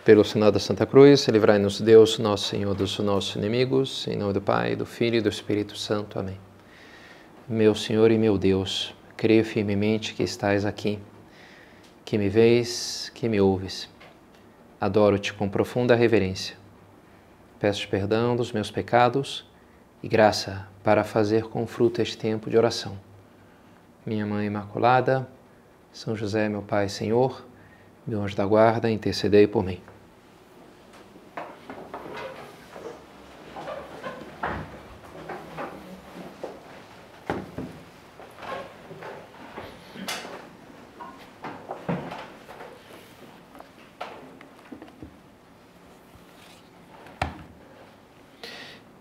Pelo sinal da Santa Cruz, livrai-nos Deus, nosso Senhor, dos nossos inimigos, em nome do Pai, do Filho e do Espírito Santo. Amém. Meu Senhor e meu Deus, creio firmemente que estais aqui, que me vês, que me ouves. Adoro-te com profunda reverência. Peço-te perdão dos meus pecados e graça para fazer com fruto este tempo de oração. Minha Mãe Imaculada, São José, meu Pai e Senhor, meu anjo da guarda, intercedei por mim.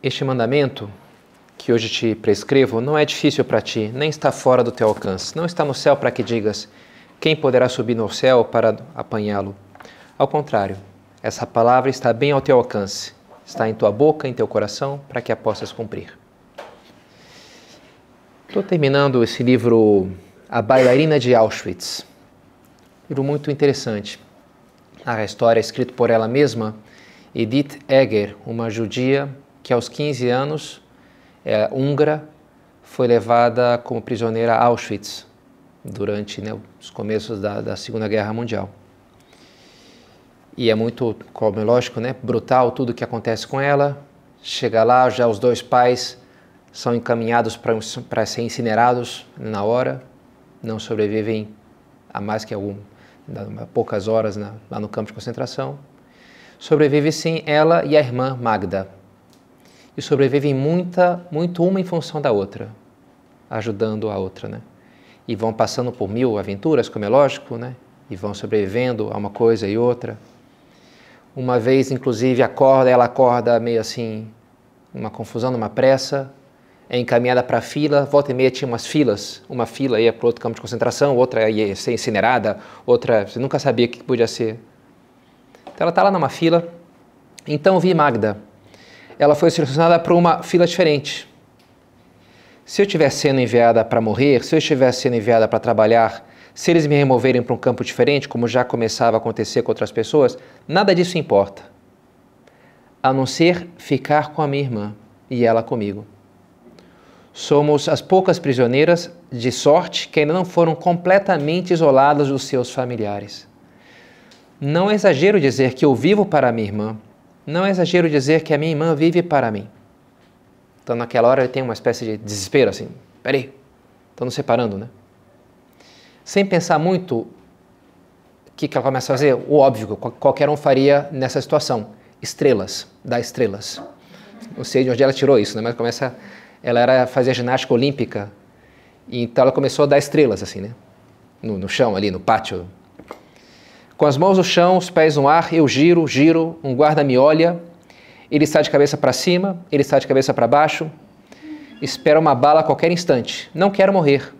Este mandamento que hoje te prescrevo não é difícil para ti, nem está fora do teu alcance. Não está no céu para que digas, quem poderá subir no céu para apanhá-lo? Ao contrário, essa palavra está bem ao teu alcance, está em tua boca, em teu coração, para que a possas cumprir. Estou terminando esse livro, A Bailarina de Auschwitz. Livro muito interessante. A história é escrita por ela mesma, Edith Eger, uma judia que aos 15 anos, húngara, foi levada como prisioneira a Auschwitz durante os começos da Segunda Guerra Mundial. E é muito, como é lógico, brutal tudo o que acontece com ela. Chega lá, já os dois pais são encaminhados para ser incinerados na hora, não sobrevivem a mais que poucas horas lá no campo de concentração. Sobrevive sim ela e a irmã Magda. E sobrevivem muito uma em função da outra, ajudando a outra, E vão passando por 1000 aventuras, como é lógico, E vão sobrevivendo a uma coisa e outra. Uma vez, inclusive, ela acorda meio assim, numa confusão, numa pressa, é encaminhada para a fila, volta e meia tinha umas filas, uma fila ia para outro campo de concentração, outra ia ser incinerada, outra, você nunca sabia o que podia ser. Então ela está lá numa fila, então vi Magda. Ela foi selecionada para uma fila diferente. Se eu estivesse sendo enviada para morrer, se eu estivesse sendo enviada para trabalhar, se eles me removerem para um campo diferente, como já começava a acontecer com outras pessoas, nada disso importa. A não ser ficar com a minha irmã e ela comigo. Somos as poucas prisioneiras de sorte que ainda não foram completamente isoladas dos seus familiares. Não é exagero dizer que eu vivo para a minha irmã. Não é exagero dizer que a minha irmã vive para mim. Então, naquela hora, ele tem uma espécie de desespero, assim, peraí, estão nos separando, Sem pensar muito, o que ela começa a fazer? O óbvio, que qualquer um faria nessa situação. Estrelas, dar estrelas. Não sei de onde ela tirou isso, mas ela fazia ginástica olímpica, e então ela começou a dar estrelas, assim, no chão, ali, no pátio. Com as mãos no chão, os pés no ar, eu giro, um guarda me olha, ele está de cabeça para cima, ele está de cabeça para baixo, espera uma bala a qualquer instante. Não quero morrer,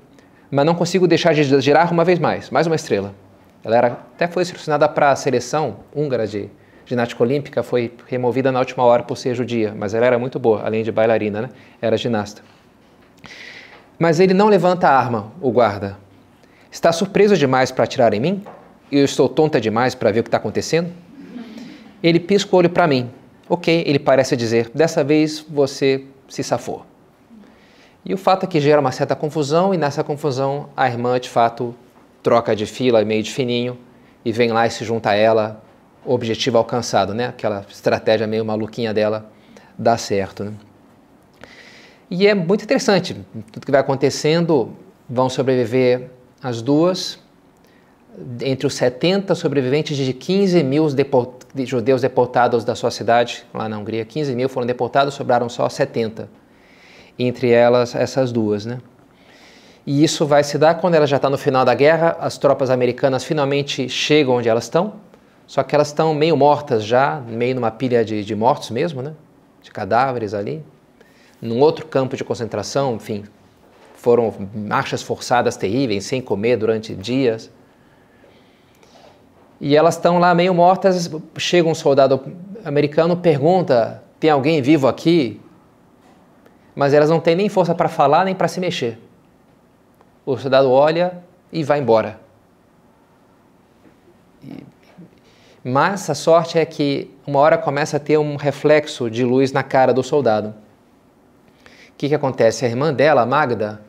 mas não consigo deixar de girar uma vez mais uma estrela. Ela até foi selecionada para a seleção húngara de ginástica olímpica, foi removida na última hora por ser judia, mas ela era muito boa, além de bailarina, era ginasta. Mas ele não levanta a arma, o guarda. Está surpreso demais para atirar em mim? Eu estou tonta demais para ver o que está acontecendo? Ele pisca o olho para mim. Ok, ele parece dizer, dessa vez você se safou. E o fato é que gera uma certa confusão, e nessa confusão a irmã, de fato, troca de fila, meio de fininho, e vem lá e se junta a ela, o objetivo alcançado, Aquela estratégia meio maluquinha dela dá certo, E é muito interessante, tudo que vai acontecendo, vão sobreviver as duas. Entre os 70 sobreviventes de 15 mil judeus deportados da sua cidade, lá na Hungria, 15 mil foram deportados, sobraram só 70. Entre elas, essas duas, E isso vai se dar quando ela já está no final da guerra, as tropas americanas finalmente chegam onde elas estão, só que elas estão meio mortas já, meio numa pilha de mortos mesmo, De cadáveres ali. Num outro campo de concentração, enfim, foram marchas forçadas terríveis, sem comer durante dias. E elas estão lá meio mortas, chega um soldado americano, pergunta, tem alguém vivo aqui? Mas elas não têm nem força para falar, nem para se mexer. O soldado olha e vai embora. Mas a sorte é que uma hora começa a ter um reflexo de luz na cara do soldado. O que acontece? A irmã dela, a Magda,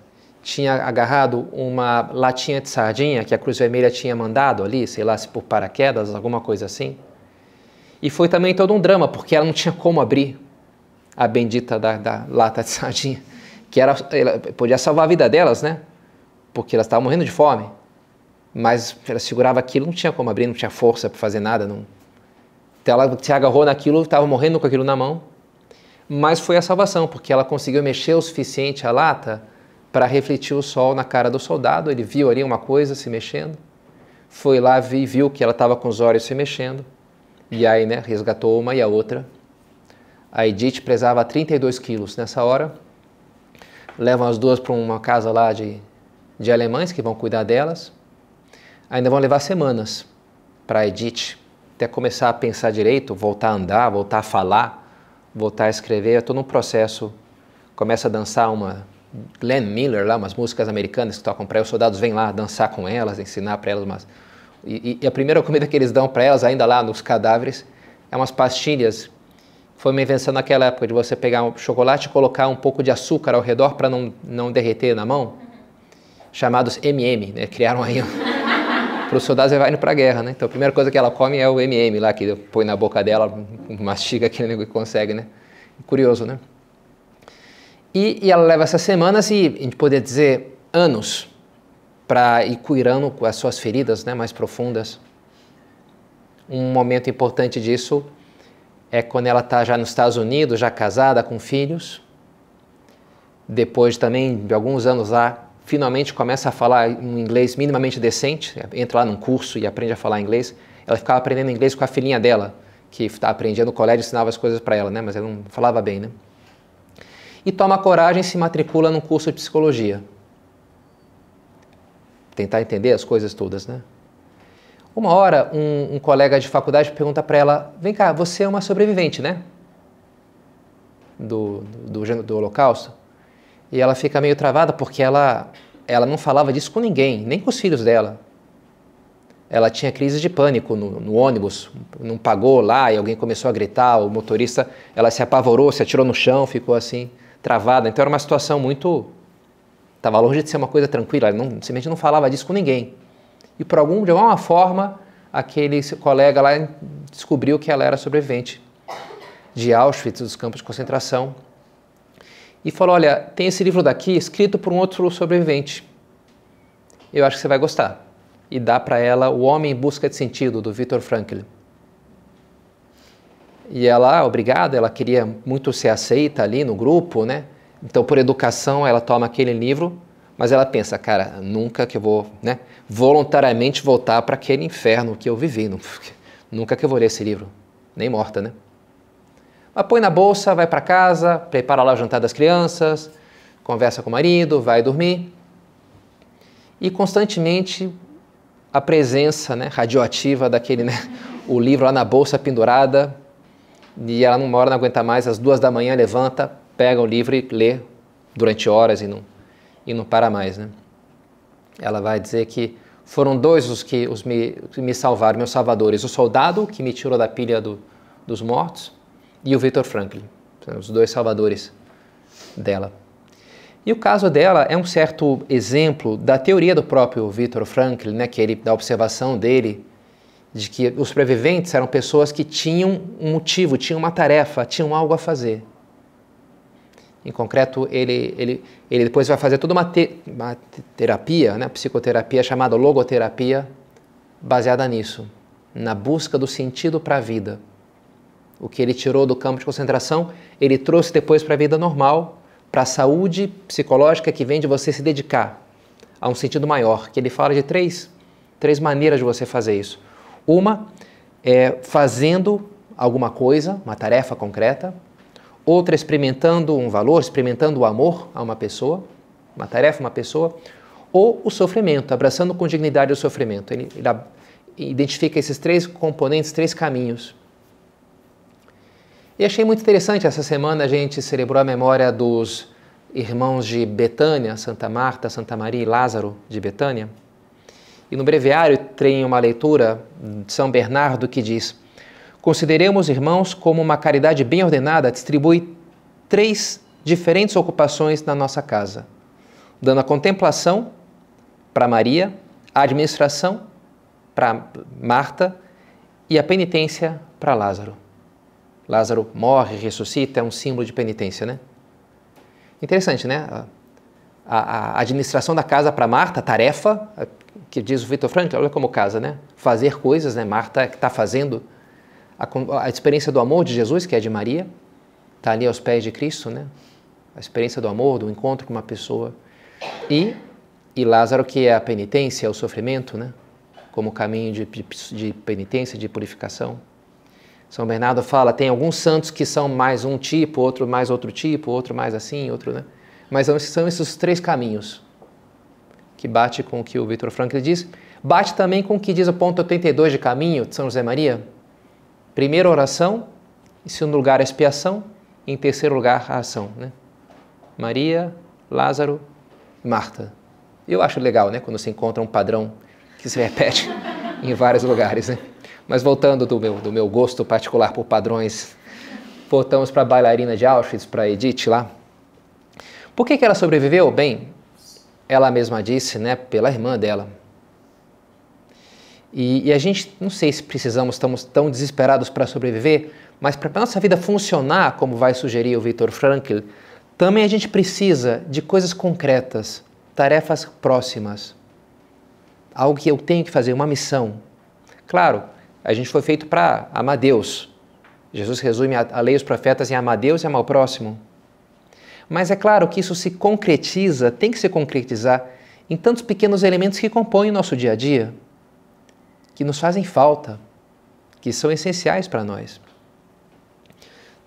tinha agarrado uma latinha de sardinha que a Cruz Vermelha tinha mandado ali, sei lá, se por paraquedas, alguma coisa assim. E foi também todo um drama, porque ela não tinha como abrir a bendita da lata de sardinha, que ela podia salvar a vida delas, né? Porque elas estavam morrendo de fome. Mas ela segurava aquilo, não tinha como abrir, não tinha força para fazer nada. Não. Então ela se agarrou naquilo, estava morrendo com aquilo na mão. Mas foi a salvação, porque ela conseguiu mexer o suficiente a lata para refletir o sol na cara do soldado. Ele viu ali uma coisa se mexendo, foi lá e viu que ela estava com os olhos se mexendo. E aí, né, resgatou uma e a outra. A Edith pesava 32 quilos nessa hora. Levam as duas para uma casa lá de alemães que vão cuidar delas. Ainda vão levar semanas para a Edith até começar a pensar direito, voltar a andar, voltar a falar, voltar a escrever. É todo um processo. Começa a dançar uma Glenn Miller, lá, umas músicas americanas que tocam para ela. Os soldados vêm lá dançar com elas, ensinar para elas umas... E a primeira comida que eles dão para elas, ainda lá nos cadáveres, é umas pastilhas. Foi uma invenção naquela época de você pegar um chocolate e colocar um pouco de açúcar ao redor para não derreter na mão, chamados M&M, né? Criaram aí para os soldados levarem para a guerra, né? Então a primeira coisa que ela come é o M&M lá, que põe na boca dela, mastiga aquele negócio que consegue, né? Curioso, né? E ela leva essas semanas e a gente poderia dizer anos para ir curando as suas feridas, né, mais profundas. Um momento importante disso é quando ela está já nos Estados Unidos, já casada, com filhos. Depois também de alguns anos lá, finalmente começa a falar um inglês minimamente decente, entra lá num curso e aprende a falar inglês. Ela ficava aprendendo inglês com a filhinha dela, que aprendia no colégio e ensinava as coisas para ela, né, mas ela não falava bem, né? E toma coragem e se matricula num curso de psicologia. Tentar entender as coisas todas, né? Uma hora, um colega de faculdade pergunta para ela, vem cá, você é uma sobrevivente, né? Do Holocausto. E ela fica meio travada porque ela não falava disso com ninguém, nem com os filhos dela. Ela tinha crise de pânico no ônibus, não pagou lá e alguém começou a gritar, o motorista, ela se apavorou, se atirou no chão, ficou assim, travada. Então era uma situação muito... Estava longe de ser uma coisa tranquila, ela simplesmente não falava disso com ninguém. E de alguma forma, aquele colega lá descobriu que ela era sobrevivente de Auschwitz, dos campos de concentração. E falou, olha, tem esse livro daqui escrito por um outro sobrevivente. Eu acho que você vai gostar. E dá para ela O Homem em Busca de Sentido, do Viktor Frankl. E ela, obrigada, ela queria muito ser aceita ali no grupo, né? Então, por educação, ela toma aquele livro, mas ela pensa, cara, nunca que eu vou, né, voluntariamente voltar para aquele inferno que eu vivi. Nunca que eu vou ler esse livro, nem morta, né? Mas põe na bolsa, vai para casa, prepara lá o jantar das crianças, conversa com o marido, vai dormir. E constantemente a presença, né, radioativa daquele, né, o livro lá na bolsa pendurada, e ela numa hora não aguenta mais, às 2 da manhã levanta, pega o livro e lê durante horas e não para mais, né? Ela vai dizer que foram dois os que me salvaram, meus salvadores, o soldado que me tirou da pilha dos mortos e o Viktor Frankl, os dois salvadores dela. E o caso dela é um certo exemplo da teoria do próprio Viktor Frankl, né, da observação dele, de que os sobreviventes eram pessoas que tinham um motivo, tinham uma tarefa, tinham algo a fazer. Em concreto, ele depois vai fazer toda uma terapia, né, psicoterapia chamada logoterapia, baseada nisso, na busca do sentido para a vida. O que ele tirou do campo de concentração, ele trouxe depois para a vida normal, para a saúde psicológica que vem de você se dedicar a um sentido maior, que ele fala de três maneiras de você fazer isso. Uma é fazendo alguma coisa, uma tarefa concreta. Outra experimentando um valor, experimentando o amor a uma pessoa, uma tarefa, uma pessoa, ou o sofrimento, abraçando com dignidade o sofrimento. Ele identifica esses 3 componentes, 3 caminhos. E achei muito interessante, essa semana a gente celebrou a memória dos irmãos de Betânia, Santa Marta, Santa Maria e Lázaro de Betânia. E no breviário tem uma leitura de São Bernardo que diz: consideremos, irmãos, como uma caridade bem ordenada distribui 3 diferentes ocupações na nossa casa, dando a contemplação para Maria, a administração para Marta e a penitência para Lázaro. Lázaro morre, ressuscita, é um símbolo de penitência, né? Interessante, né? A administração da casa para Marta, tarefa, que diz o Viktor Frankl, olha como casa, né? Fazer coisas, né? Marta que está fazendo a experiência do amor de Jesus, que é de Maria, está ali aos pés de Cristo, né? A experiência do amor, do encontro com uma pessoa. E Lázaro, que é a penitência, o sofrimento, né? Como caminho de penitência, de purificação. São Bernardo fala, tem alguns santos que são mais um tipo, outro mais outro tipo, outro mais assim, outro, né? Mas são esses 3 caminhos que bate com o que o Viktor Frankl diz. Bate também com o que diz o ponto 82 de caminho de São José Maria. Primeira oração, em segundo lugar a expiação, e em terceiro lugar a ação, né? Maria, Lázaro, Marta. Eu acho legal, né? Quando se encontra um padrão que se repete em vários lugares, né? Mas voltando do meu gosto particular por padrões, voltamos para a bailarina de Auschwitz, para Edith lá. Por que ela sobreviveu? Bem, ela mesma disse, né? Pela irmã dela. E a gente, não sei se estamos tão desesperados para sobreviver, mas para a nossa vida funcionar, como vai sugerir o Viktor Frankl, também a gente precisa de coisas concretas, tarefas próximas. Algo que eu tenho que fazer, uma missão. Claro, a gente foi feito para amar Deus. Jesus resume a lei e os profetas em amar Deus e amar o próximo. Mas é claro que isso se concretiza, tem que se concretizar em tantos pequenos elementos que compõem o nosso dia a dia, que nos fazem falta, que são essenciais para nós.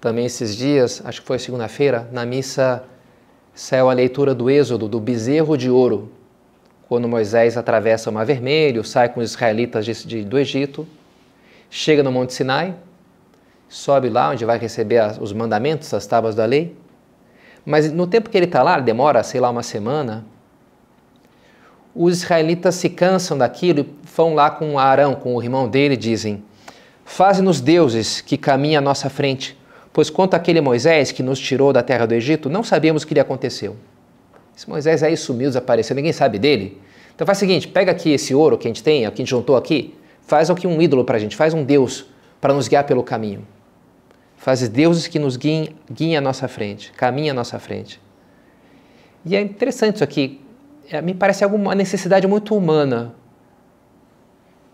Também esses dias, acho que foi segunda-feira, na missa saiu a leitura do Êxodo, do bezerro de ouro, quando Moisés atravessa o Mar Vermelho, sai com os israelitas do Egito, chega no Monte Sinai, sobe lá onde vai receber os mandamentos, as tábuas da lei, mas no tempo que ele está lá, demora, sei lá, uma semana, os israelitas se cansam daquilo e vão lá com Arão, com o irmão dele, e dizem: faze-nos deuses que caminhem à nossa frente, pois quanto àquele Moisés que nos tirou da terra do Egito, não sabíamos o que lhe aconteceu. Esse Moisés aí sumiu, desapareceu, ninguém sabe dele. Então faz o seguinte, pega aqui esse ouro que a gente tem, que a gente juntou aqui, faz aqui um ídolo para a gente, faz um Deus para nos guiar pelo caminho. Faz deuses que nos guiem à nossa frente, caminhem à nossa frente. E é interessante isso aqui, me parece uma necessidade muito humana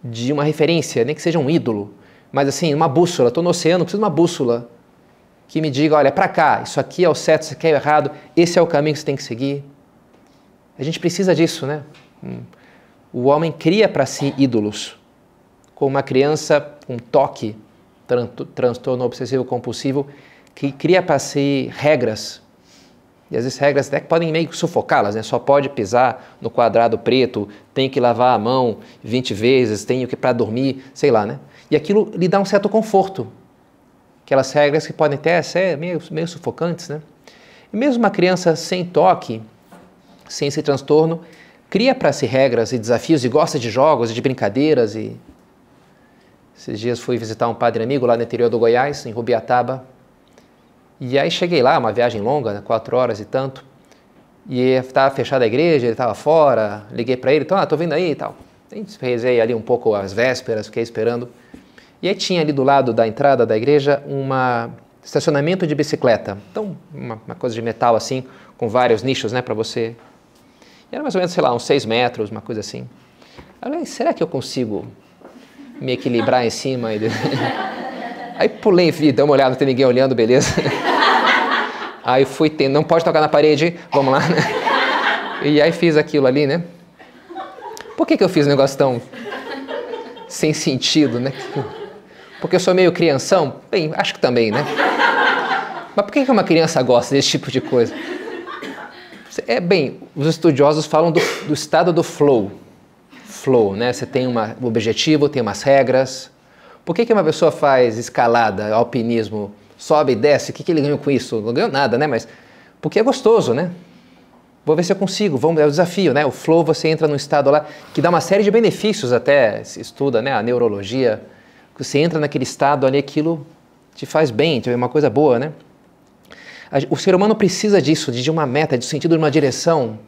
de uma referência, nem que seja um ídolo, mas assim, uma bússola, estou no oceano, preciso de uma bússola que me diga, olha, é para cá, isso aqui é o certo, isso aqui é o errado, esse é o caminho que você tem que seguir. A gente precisa disso, né? O homem cria para si ídolos, como uma criança com toque, transtorno obsessivo compulsivo, que cria para si regras, e às vezes regras até que podem meio que sufocá-las, né? Só pode pisar no quadrado preto, tem que lavar a mão 20 vezes, tem que para dormir, sei lá, né? E aquilo lhe dá um certo conforto. Aquelas regras que podem até ser meio sufocantes, né? E mesmo uma criança sem toque, sem esse transtorno, cria para si regras e desafios e gosta de jogos e de brincadeiras. E esses dias fui visitar um padre amigo lá no interior do Goiás, em Rubiataba. E aí cheguei lá, uma viagem longa, né, 4 horas e tanto, e estava fechada a igreja, ele estava fora, liguei para ele, então, estou vindo aí e tal. Rezei ali um pouco as vésperas, fiquei esperando. E aí tinha ali do lado da entrada da igreja um estacionamento de bicicleta. Então, uma coisa de metal assim, com vários nichos, né, para você. E era mais ou menos, sei lá, uns 6 metros, uma coisa assim. Eu falei, será que eu consigo me equilibrar em cima? Aí pulei, vi, dei uma olhada, não tem ninguém olhando, beleza. Aí fui, não pode tocar na parede, vamos lá, né? E aí fiz aquilo ali, né? Por que eu fiz um negócio tão sem sentido, né? Porque eu sou meio crianção? Bem, acho que também, né? Mas por que uma criança gosta desse tipo de coisa? Bem, os estudiosos falam do estado do flow. Flow, né? Você tem um objetivo, tem umas regras. Por que uma pessoa faz escalada, alpinismo, sobe e desce? O que ele ganhou com isso? Não ganhou nada, né? Mas porque é gostoso, né? Vou ver se eu consigo, é o desafio, né? O flow, você entra num estado lá que dá uma série de benefícios até, se estuda, né? A neurologia, você entra naquele estado ali, aquilo te faz bem, é uma coisa boa, né? O ser humano precisa disso, de uma meta, de sentido de uma direção.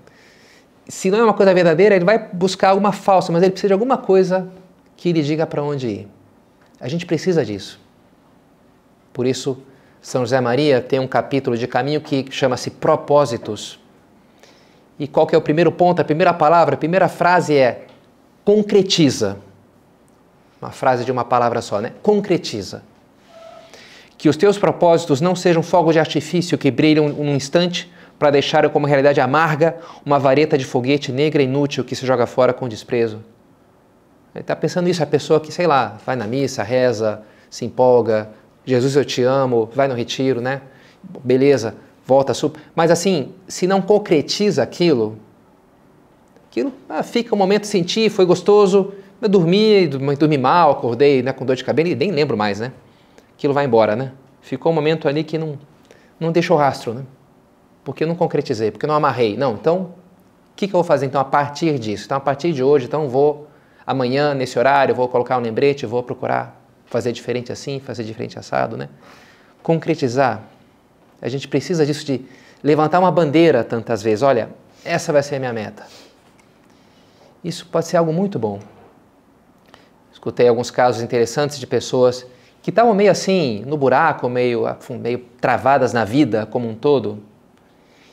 Se não é uma coisa verdadeira, ele vai buscar alguma falsa, mas ele precisa de alguma coisa que lhe diga para onde ir. A gente precisa disso. Por isso, São José Maria tem um capítulo de caminho que chama-se Propósitos. E qual que é o primeiro ponto? A primeira palavra, a primeira frase é concretiza. Uma frase de uma palavra só, né? Concretiza. Que os teus propósitos não sejam fogos de artifício que brilham num instante para deixar como realidade amarga uma vareta de foguete negra e inútil que se joga fora com desprezo. Ele está pensando nisso, a pessoa que, sei lá, vai na missa, reza, se empolga, Jesus eu te amo, vai no retiro, né? Beleza, volta, mas assim, se não concretiza aquilo fica um momento, senti, foi gostoso, eu dormi mal, acordei, né, com dor de cabeça e nem lembro mais, né? Aquilo vai embora, né? Ficou um momento ali que não deixou rastro, né? Porque eu não concretizei, porque eu não amarrei. Não, então, o que eu vou fazer então a partir disso? Então, a partir de hoje, então vou, amanhã, nesse horário, vou colocar um lembrete, vou procurar fazer diferente assim, fazer diferente assado, né? Concretizar. A gente precisa disso, de levantar uma bandeira tantas vezes. Olha, essa vai ser a minha meta. Isso pode ser algo muito bom. Escutei alguns casos interessantes de pessoas que estavam meio assim, no buraco, meio travadas na vida como um todo.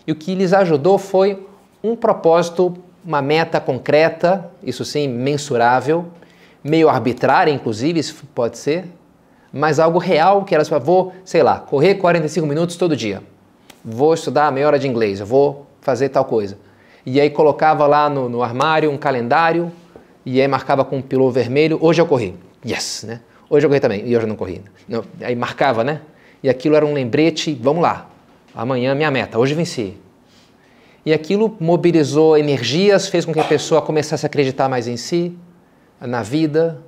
E o que lhes ajudou foi um propósito, uma meta concreta, isso sim, mensurável, meio arbitrária, inclusive, isso pode ser, mas algo real, que elas vou, sei lá, correr 45 minutos todo dia, vou estudar meia hora de inglês, eu vou fazer tal coisa. E aí colocava lá no armário um calendário, e aí marcava com um pilô vermelho, hoje eu corri, yes, né? Hoje eu corri também, e hoje eu não corri. Não, aí marcava, né? E aquilo era um lembrete, vamos lá, amanhã minha meta, hoje venci. E aquilo mobilizou energias, fez com que a pessoa começasse a acreditar mais em si, na vida,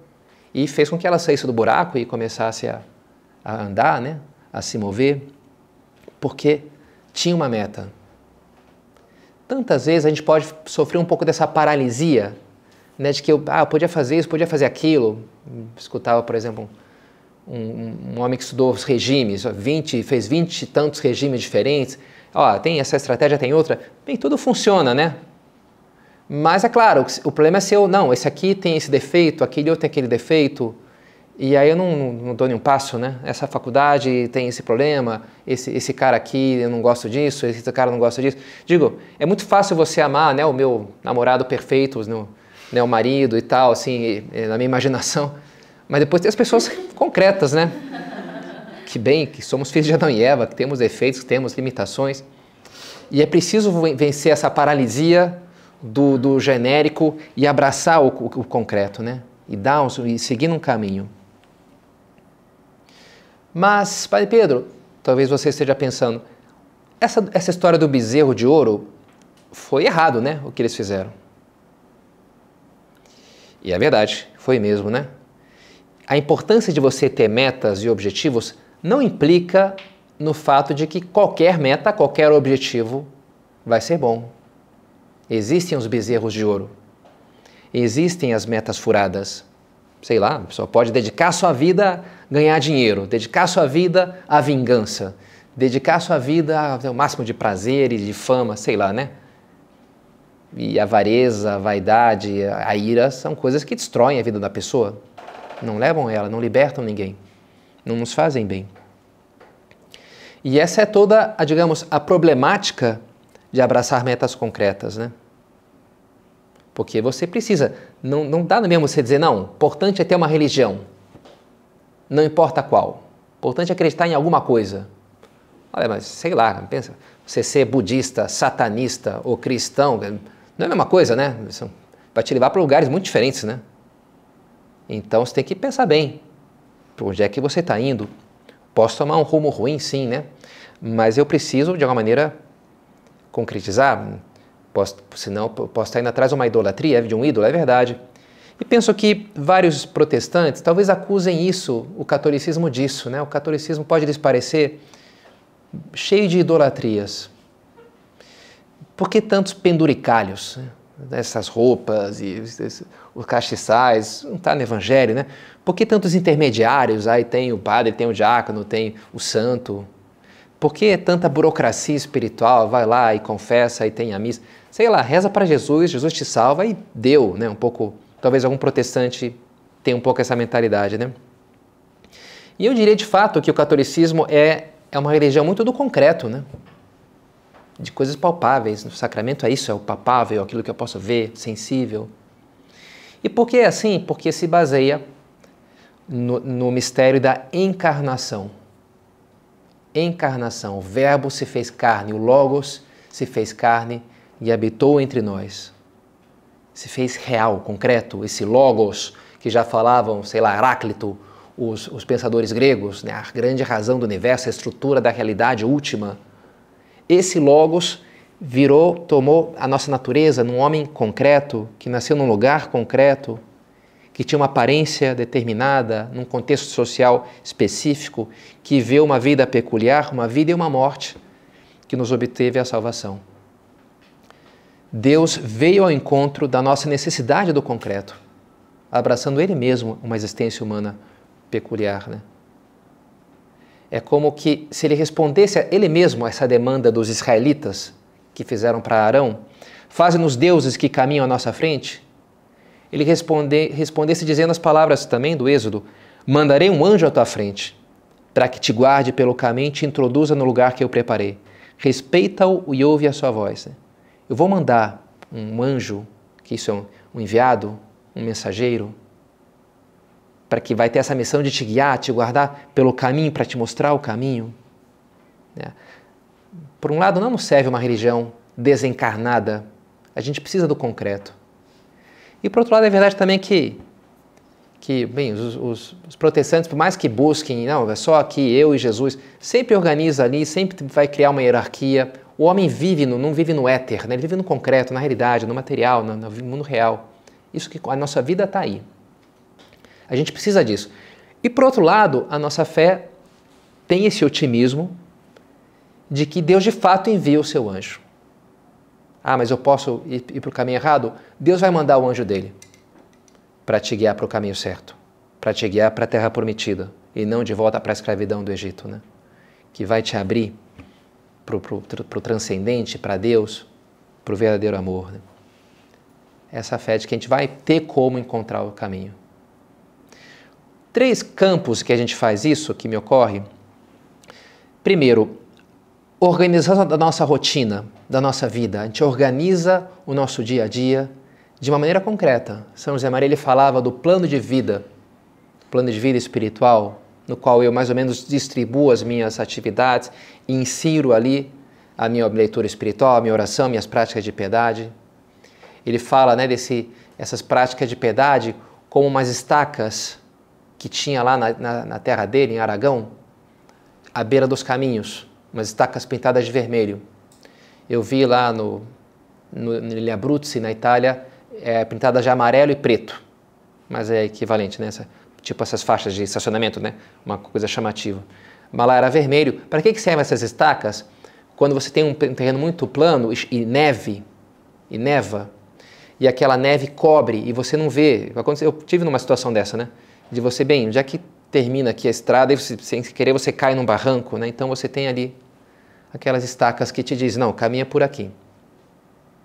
e fez com que ela saísse do buraco e começasse a andar, né? A se mover, porque tinha uma meta. Tantas vezes a gente pode sofrer um pouco dessa paralisia, né? De que eu podia fazer isso, podia fazer aquilo. Escutava, por exemplo, um homem que estudou os regimes, fez 20 e tantos regimes diferentes. Tem essa estratégia, tem outra. Bem, tudo funciona, né? Mas é claro, o problema é não, esse aqui tem esse defeito, aquele outro tem aquele defeito, e aí eu não dou nenhum passo, né? Essa faculdade tem esse problema, esse cara aqui eu não gosto disso, esse cara não gosta disso. Digo, é muito fácil você amar, né, o meu namorado perfeito, né, o marido e tal, assim, na minha imaginação, mas depois tem as pessoas concretas, né? Que somos filhos de Adão e Eva, que temos defeitos, que temos limitações, e é preciso vencer essa paralisia do genérico e abraçar o concreto, né? E seguir um caminho. Mas, Padre Pedro, talvez você esteja pensando, essa história do bezerro de ouro foi errado, né? O que eles fizeram. E é verdade, foi mesmo, né? A importância de você ter metas e objetivos não implica no fato de que qualquer meta, qualquer objetivo vai ser bom. Existem os bezerros de ouro. Existem as metas furadas. Sei lá, a pessoa pode dedicar sua vida a ganhar dinheiro, dedicar sua vida à vingança, dedicar sua vida ao máximo de prazer e de fama, sei lá, né? E a avareza, a vaidade, a ira são coisas que destroem a vida da pessoa. Não levam ela, não libertam ninguém. Não nos fazem bem. E essa é toda, digamos, a problemática de abraçar metas concretas, né? Porque você precisa, não dá no mesmo você dizer, não, o importante é ter uma religião, não importa qual, o importante é acreditar em alguma coisa. Olha, mas sei lá, pensa, você ser budista, satanista ou cristão, não é a mesma coisa, né? Vai te levar para lugares muito diferentes, né? Então você tem que pensar bem, para onde é que você está indo. Posso tomar um rumo ruim, sim, né? Mas eu preciso, de alguma maneira, concretizar. Senão posso estar indo atrás de uma idolatria, de um ídolo, é verdade. E penso que vários protestantes talvez acusem isso, o catolicismo disso, né? O catolicismo pode lhes parecer cheio de idolatrias. Por que tantos penduricalhos? Essas roupas e os castiçais, não está no Evangelho, né? Por que tantos intermediários? Aí tem o padre, tem o diácono, tem o santo. Por que tanta burocracia espiritual? Vai lá e confessa, e tem a missa. Sei lá, reza para Jesus, Jesus te salva e deu, né? Um pouco, talvez algum protestante tenha um pouco essa mentalidade, né? E eu diria de fato que o catolicismo é uma religião muito do concreto, né? De coisas palpáveis. O sacramento é isso, é o palpável, aquilo que eu posso ver, sensível. E por que é assim? Porque se baseia no mistério da encarnação. Encarnação, o Verbo se fez carne, o Logos se fez carne e habitou entre nós. Se fez real, concreto, esse Logos que já falavam, sei lá, Heráclito, os pensadores gregos, né, a grande razão do universo, a estrutura da realidade última. Esse Logos tomou a nossa natureza num homem concreto, que nasceu num lugar concreto, que tinha uma aparência determinada, num contexto social específico, que viveu uma vida peculiar, uma vida e uma morte, que nos obteve a salvação. Deus veio ao encontro da nossa necessidade do concreto, abraçando Ele mesmo uma existência humana peculiar, né? É como que se Ele respondesse a Ele mesmo a essa demanda dos israelitas que fizeram para Arão, faze-nos deuses que caminham à nossa frente, Ele respondesse dizendo as palavras também do Êxodo, mandarei um anjo à tua frente, para que te guarde pelo caminho e te introduza no lugar que eu preparei. Respeita-o e ouve a sua voz. Eu vou mandar um anjo, que isso é um enviado, um mensageiro, para que vai ter essa missão de te guiar, te guardar pelo caminho, para te mostrar o caminho. Por um lado, não nos serve uma religião desencarnada, a gente precisa do concreto. E por outro lado, é verdade também que bem, os protestantes, por mais que busquem, não, é só aqui eu e Jesus, sempre organiza ali, sempre vai criar uma hierarquia. O homem não vive no éter, né? Ele vive no concreto, na realidade, no material, no mundo real. Isso que a nossa vida está aí. A gente precisa disso. E por outro lado, a nossa fé tem esse otimismo de que Deus de fato envia o seu anjo. Ah, mas eu posso ir para o caminho errado? Deus vai mandar o anjo dele para te guiar para o caminho certo, para te guiar para a terra prometida e não de volta para a escravidão do Egito, né? Que vai te abrir para o transcendente, para Deus, para o verdadeiro amor, né? Essa fé de que a gente vai ter como encontrar o caminho. 3 campos que a gente faz isso, que me ocorre. Primeiro, organização da nossa rotina, da nossa vida. A gente organiza o nosso dia a dia de uma maneira concreta. São José Maria ele falava do plano de vida espiritual, no qual eu mais ou menos distribuo as minhas atividades e insiro ali a minha leitura espiritual, a minha oração, minhas práticas de piedade. Ele fala, né, essas práticas de piedade como umas estacas que tinha lá na terra dele, em Aragão, à beira dos caminhos, umas estacas pintadas de vermelho. Eu vi lá no Ilha Abruzzi, na Itália, pintadas de amarelo e preto, mas é equivalente, né? Tipo essas faixas de estacionamento, né? Uma coisa chamativa. Mas lá era vermelho. Para que servem essas estacas? Quando você tem um terreno muito plano e neva, e aquela neve cobre e você não vê. Eu tive numa situação dessa, né? De você, bem, onde é que termina aqui a estrada e você, sem querer você cai num barranco, né? Então você tem ali aquelas estacas que te dizem, não, caminha por aqui.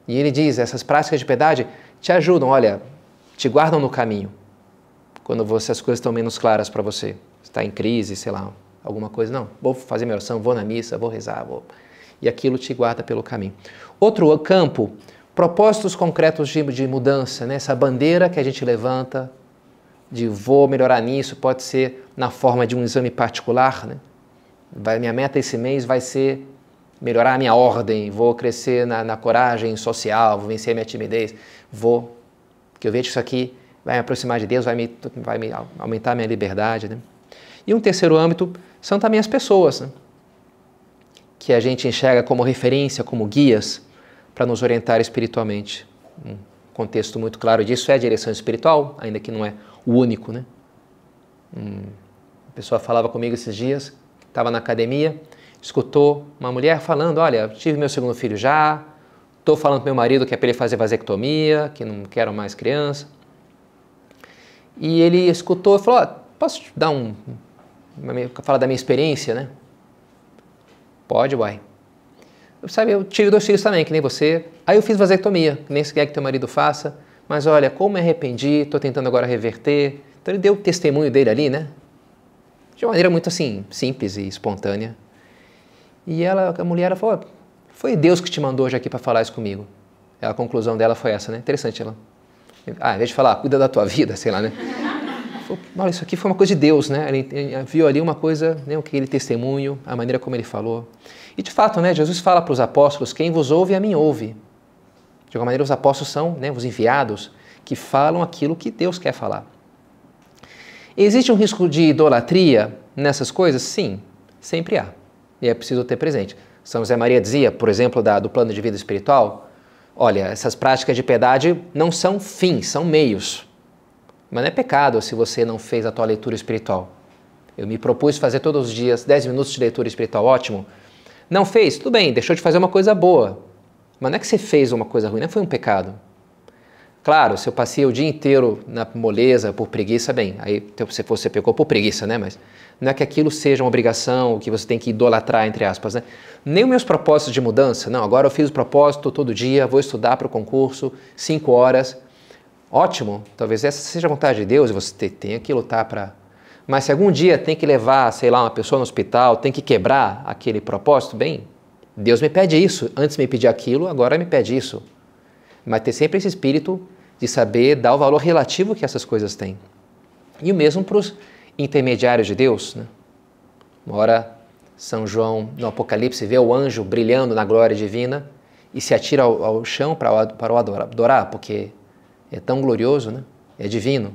E ele diz, essas práticas de piedade te ajudam, olha, te guardam no caminho. Quando as coisas estão menos claras para você. Você está em crise, sei lá, alguma coisa. Não, vou fazer minha oração, vou na missa, vou rezar. E aquilo te guarda pelo caminho. Outro campo, propósitos concretos de mudança, né? Essa bandeira que a gente levanta, de vou melhorar nisso, pode ser na forma de um exame particular, né? Minha meta esse mês vai ser melhorar a minha ordem, vou crescer na coragem social, vou vencer a minha timidez, porque eu vejo que isso aqui vai me aproximar de Deus, vai me aumentar a minha liberdade, né? E um terceiro âmbito são também as pessoas, né? Que a gente enxerga como referência, como guias, para nos orientar espiritualmente. Um contexto muito claro disso é a direção espiritual, ainda que não é o único, né? A pessoa falava comigo esses dias, estava na academia, escutou uma mulher falando, olha, tive meu segundo filho já, estou falando para meu marido que é para ele fazer vasectomia, que não quero mais criança. E ele escutou e falou, oh, posso te dar falar da minha experiência, né? Pode, uai. Sabe, eu tive 2 filhos também, que nem você. Aí eu fiz vasectomia, que nem você quer que teu marido faça. Mas olha, como me arrependi, estou tentando agora reverter. Então ele deu o testemunho dele ali, né? De uma maneira muito assim, simples e espontânea. E a mulher falou, foi Deus que te mandou hoje aqui para falar isso comigo. A conclusão dela foi essa, né? Interessante, ela. Em vez de falar, cuida da tua vida, sei lá, né? Falou, olha, isso aqui foi uma coisa de Deus, né? Ele viu ali uma coisa, né? Aquele testemunho, a maneira como ele falou. E de fato, né? Jesus fala para os apóstolos, quem vos ouve, a mim ouve. De alguma maneira, os apóstolos são, né, os enviados que falam aquilo que Deus quer falar. Existe um risco de idolatria nessas coisas? Sim, sempre há. E é preciso ter presente. São José Maria dizia, por exemplo, do plano de vida espiritual, olha, essas práticas de piedade não são fins, são meios. Mas não é pecado se você não fez a tua leitura espiritual. Eu me propus fazer todos os dias 10 minutos de leitura espiritual, ótimo. Não fez? Tudo bem, deixou de fazer uma coisa boa. Mas não é que você fez uma coisa ruim, não foi um pecado. Claro, se eu passei o dia inteiro na moleza, por preguiça, bem, aí você pecou por preguiça, né? Mas não é que aquilo seja uma obrigação, que você tem que idolatrar, entre aspas, né? Nem os meus propósitos de mudança, não, agora eu fiz o propósito todo dia, vou estudar para o concurso, 5 horas. Ótimo, talvez essa seja a vontade de Deus e você tenha que lutar para... Mas se algum dia tem que levar, sei lá, uma pessoa no hospital, tem que quebrar aquele propósito, bem, Deus me pede isso, antes me pedir aquilo, agora me pede isso. Mas ter sempre esse espírito de saber dar o valor relativo que essas coisas têm. E o mesmo para os intermediários de Deus, né? Uma hora São João, no Apocalipse, vê o anjo brilhando na glória divina e se atira ao chão para o adorar, porque é tão glorioso, né? É divino.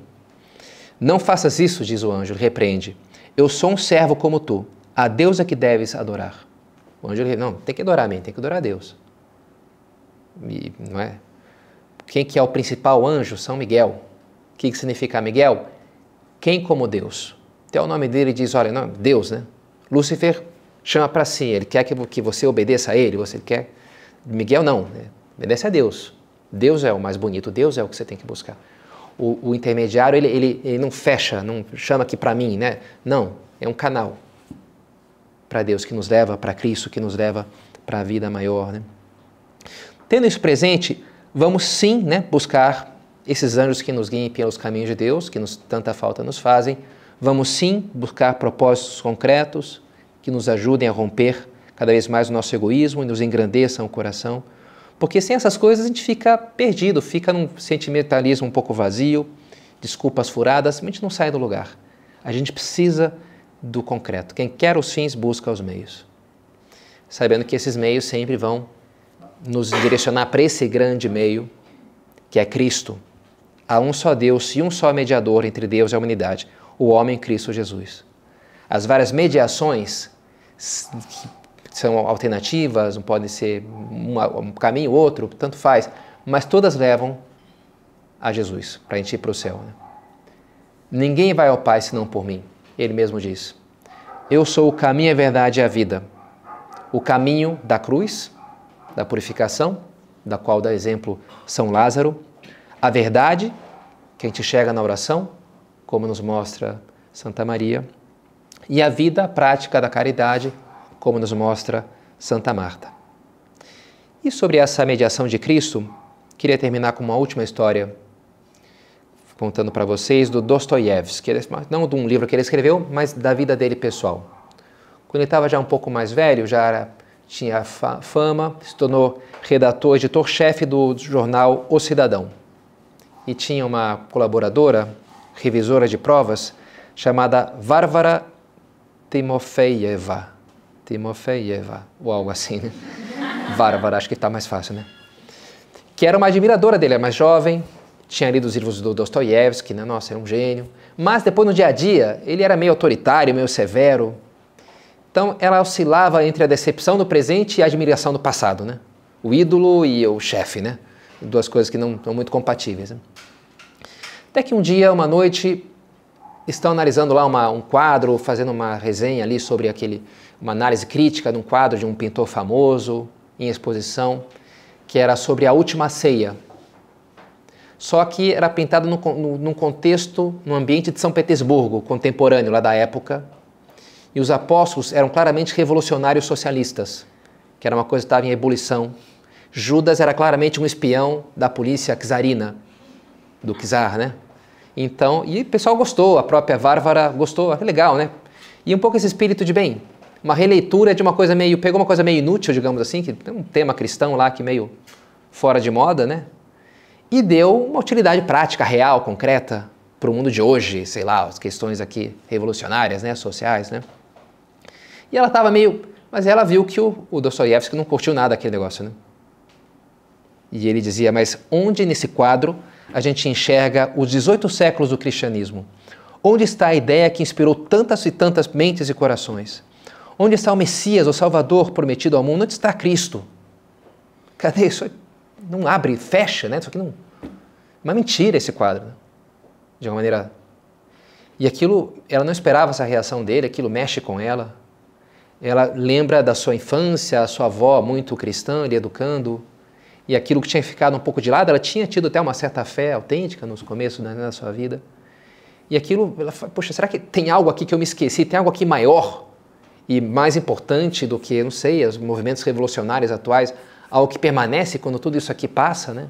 Não faças isso, diz o anjo, ele repreende. Eu sou um servo como tu, a Deus é que deves adorar. O anjo, não, tem que adorar a mim, tem que adorar a Deus. E, não é? Quem que é o principal anjo? São Miguel. O que significa Miguel? Quem como Deus? Até o nome dele diz, olha, não, Deus, né? Lúcifer chama para si, ele quer que você obedeça a ele, você quer... Miguel não, né? Obedece a Deus. Deus é o mais bonito, Deus é o que você tem que buscar. O intermediário, ele não fecha, não chama aqui para mim, né? Não, é um canal para Deus que nos leva para Cristo, que nos leva para a vida maior, né? Tendo isso presente, vamos sim, né, buscar esses anjos que nos guiem pelos caminhos de Deus, que tanta falta nos fazem. Vamos sim buscar propósitos concretos que nos ajudem a romper cada vez mais o nosso egoísmo e nos engrandeçam o coração. Porque sem essas coisas a gente fica perdido, fica num sentimentalismo um pouco vazio, desculpas furadas, a gente não sai do lugar. A gente precisa do concreto. Quem quer os fins busca os meios. Sabendo que esses meios sempre vão nos direcionar para esse grande meio, que é Cristo. Há um só Deus e um só mediador entre Deus e a humanidade, o homem Cristo Jesus. As várias mediações são alternativas, não podem ser um caminho ou outro, tanto faz, mas todas levam a Jesus, para a gente ir para o céu, né? Ninguém vai ao Pai senão por mim. Ele mesmo diz, eu sou o caminho, a verdade e a vida. O caminho da cruz, da purificação, da qual dá exemplo São Lázaro, a verdade, que a gente chega na oração, como nos mostra Santa Maria, e a vida, a prática da caridade, como nos mostra Santa Marta. E sobre essa mediação de Cristo, queria terminar com uma última história, contando para vocês do Dostoiévski, não de um livro que ele escreveu, mas da vida dele pessoal. Quando ele estava já um pouco mais velho, tinha fama, se tornou redator, editor-chefe do jornal O Cidadão. E tinha uma colaboradora, revisora de provas, chamada Varvara Timofeyeva, ou algo assim, né? Varvara, acho que está mais fácil, né? Que era uma admiradora dele, era mais jovem, tinha lido os livros do Dostoiévski, né? Nossa, era um gênio. Mas depois, no dia a dia, ele era meio autoritário, meio severo. Então, ela oscilava entre a decepção do presente e a admiração do passado, né? O ídolo e o chefe, né? Duas coisas que não são muito compatíveis, né? Até que um dia, uma noite, estão analisando lá um quadro, fazendo uma resenha ali sobre uma análise crítica de um quadro de um pintor famoso, em exposição, que era sobre a última ceia. Só que era pintado num contexto, num ambiente de São Petersburgo, contemporâneo, lá da época. E os apóstolos eram claramente revolucionários socialistas, que era uma coisa que estava em ebulição. Judas era claramente um espião da polícia czarina, do czar, né? Então, e o pessoal gostou, a própria Várvara gostou, legal, né? E um pouco esse espírito de bem, uma releitura de uma coisa meio, pegou uma coisa meio inútil, digamos assim, que tem um tema cristão lá que meio fora de moda, né? E deu uma utilidade prática, real, concreta, para o mundo de hoje, sei lá, as questões aqui revolucionárias, né, sociais, né? E ela estava meio, mas ela viu que o Dostoiévski não curtiu nada daquele negócio, né? E ele dizia, mas onde nesse quadro a gente enxerga os 18 séculos do cristianismo? Onde está a ideia que inspirou tantas e tantas mentes e corações? Onde está o Messias, o Salvador prometido ao mundo? Onde está Cristo? Cadê isso? Não abre, fecha, né? Isso aqui não... Uma mentira esse quadro, né? De uma maneira... E aquilo, ela não esperava essa reação dele, aquilo mexe com ela. Ela lembra da sua infância, a sua avó muito cristã, lhe educando, e aquilo que tinha ficado um pouco de lado, ela tinha tido até uma certa fé autêntica nos começos da sua vida. E aquilo, ela fala, poxa, será que tem algo aqui que eu me esqueci? Tem algo aqui maior e mais importante do que, não sei, os movimentos revolucionários atuais, algo que permanece quando tudo isso aqui passa, né?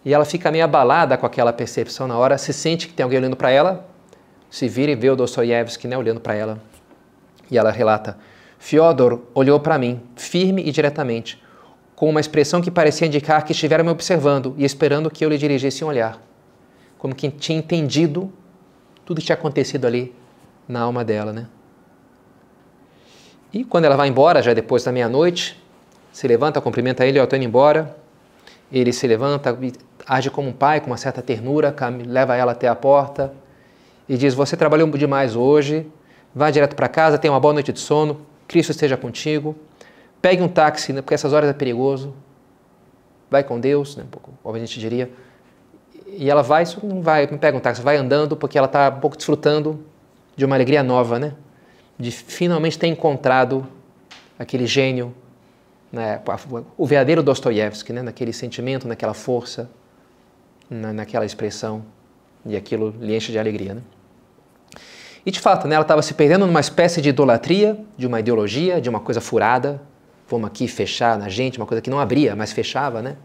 E ela fica meio abalada com aquela percepção na hora, se sente que tem alguém olhando para ela, se vira e vê o Dostoiévski, né, olhando para ela. E ela relata, Fyodor olhou para mim, firme e diretamente, com uma expressão que parecia indicar que estivera me observando e esperando que eu lhe dirigisse um olhar, como que tinha entendido tudo que tinha acontecido ali na alma dela, né? E quando ela vai embora, já depois da meia-noite, se levanta, cumprimenta ele, eu estou indo embora, ele se levanta, age como um pai, com uma certa ternura, leva ela até a porta e diz, você trabalhou demais hoje, vá direto para casa, tenha uma boa noite de sono, Cristo esteja contigo, pegue um táxi, né, porque essas horas é perigoso, vai com Deus, né, um pouco, como a gente diria, e ela vai, não pega um táxi, vai andando, porque ela está um pouco desfrutando de uma alegria nova, né, de finalmente ter encontrado aquele gênio, né, o verdadeiro Dostoiévski, né, naquele sentimento, naquela força, naquela expressão, e aquilo lhe enche de alegria, né. E de fato, né, ela estava se perdendo numa espécie de idolatria, de uma ideologia, de uma coisa furada, vamos aqui fechar na gente, uma coisa que não abria, mas fechava, né,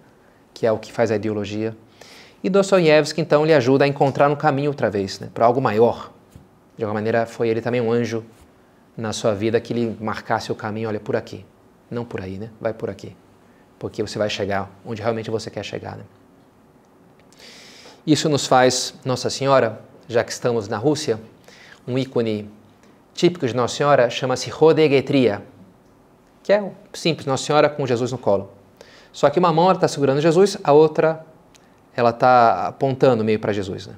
que é o que faz a ideologia. E Dostoiévski, então, lhe ajuda a encontrar um caminho outra vez, né, para algo maior. De alguma maneira, foi ele também um anjo na sua vida que lhe marcasse o caminho, olha, por aqui, não por aí, né, vai por aqui, porque você vai chegar onde realmente você quer chegar, né. Isso nos faz, Nossa Senhora, já que estamos na Rússia, um ícone típico de Nossa Senhora chama-se Rodegetria, que é simples, Nossa Senhora com Jesus no colo. Só que uma mão ela está segurando Jesus, a outra ela está apontando meio para Jesus, né?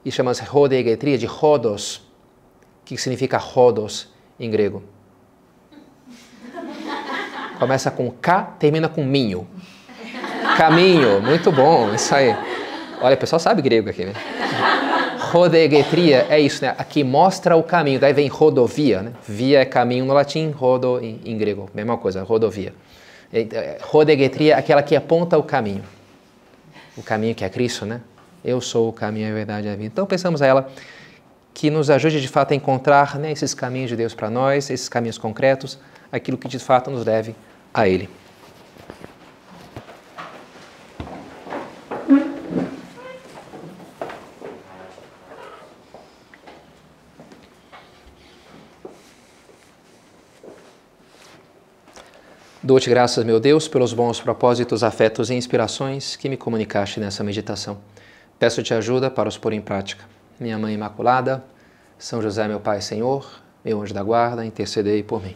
E chama-se Rodegetria de Rhodos, que significa Rhodos em grego. Começa com K, termina com minho. Caminho, muito bom, isso aí. Olha, o pessoal sabe grego aqui, né? Rodegetria é isso, né? Aqui mostra o caminho, daí vem rodovia, né? Via é caminho no latim, rodo em grego, mesma coisa, rodovia. Rodegetria é aquela que aponta o caminho que é Cristo, né? Eu sou o caminho, a verdade e a vida. Então pensamos a ela que nos ajude de fato a encontrar, né, esses caminhos de Deus para nós, esses caminhos concretos, aquilo que de fato nos leve a Ele. Dou-te graças, meu Deus, pelos bons propósitos, afetos e inspirações que me comunicaste nessa meditação. Peço-te ajuda para os pôr em prática. Minha Mãe Imaculada, São José, meu Pai e Senhor, meu anjo da guarda, intercedei por mim.